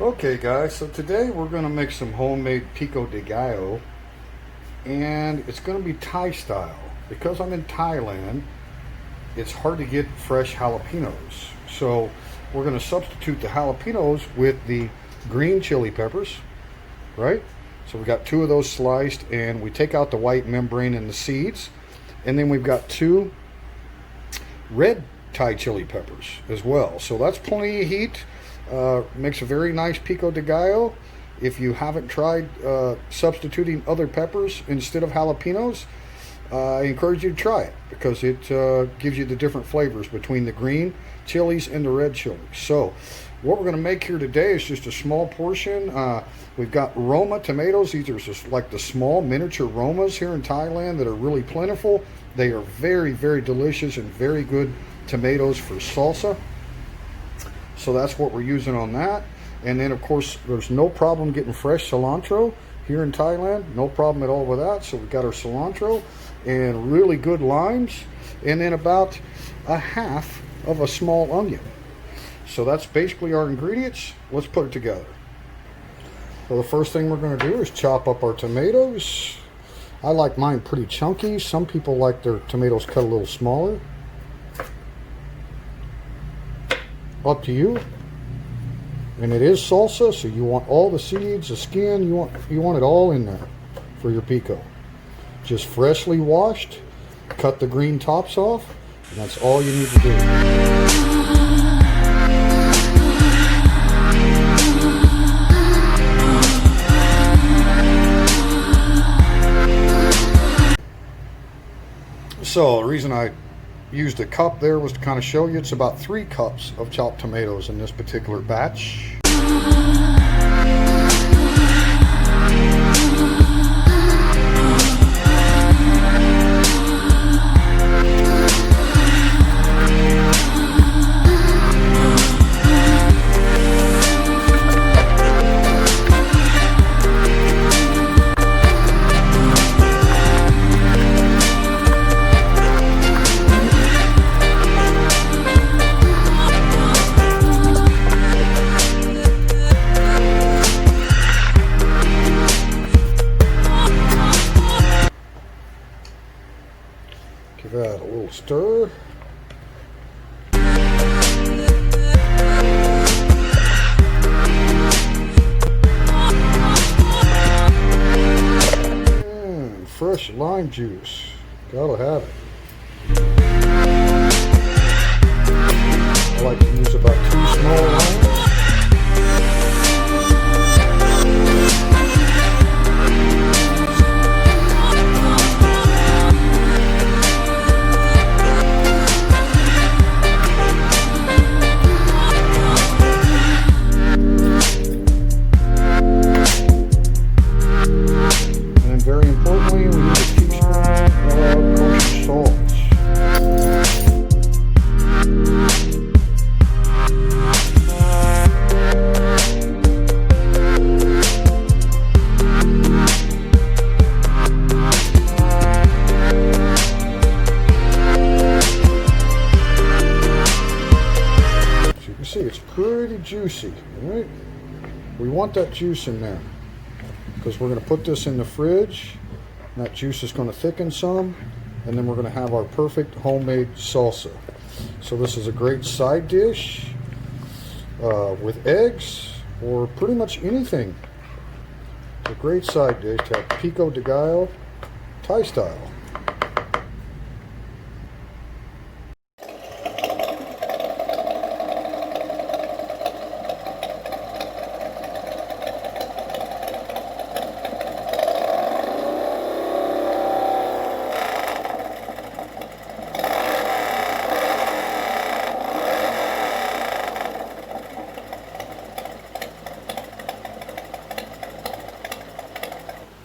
Okay guys, so today we're going to make some homemade Pico de Gallo, and it's going to be Thai style. Because I'm in Thailand, it's hard to get fresh jalapenos. So we're going to substitute the jalapenos with the green chili peppers, right? So we got 2 of those sliced, and we take out the white membrane and the seeds. And then we've got 2 red Thai chili peppers as well. So that's plenty of heat. Makes a very nice Pico de Gallo. If you haven't tried substituting other peppers instead of jalapenos, I encourage you to try it, because it gives you the different flavors between the green chilies and the red chilies. So what we're going to make here today is just a small portion. We've got Roma tomatoes. These are just like the small miniature Romas here in Thailand that are really plentiful. They are very, very delicious and very good tomatoes for salsa. So that's what we're using on that. And then of course there's no problem getting fresh cilantro here in Thailand. No problem at all with that. So we've got our cilantro and really good limes, and then about a half of a small onion. So that's basically our ingredients. Let's put it together. So the first thing we're going to do is chop up our tomatoes. I like mine pretty chunky. Some people like their tomatoes cut a little smaller. Up to you. And it is salsa, so you want all the seeds, the skin, you want it all in there for your pico. Just freshly washed, cut the green tops off, and that's all you need to do. So the reason I used a cup there was to kind of show you it's about 3 cups of chopped tomatoes in this particular batch. Give that a little stir. And fresh lime juice. Gotta have it. I like to use about 2 small limes. See, it's pretty juicy, right? We want that juice in there because we're going to put this in the fridge. That juice is going to thicken some, and then we're going to have our perfect homemade salsa. So this is a great side dish with eggs or pretty much anything. It's a great side dish to have Pico de Gallo Thai style.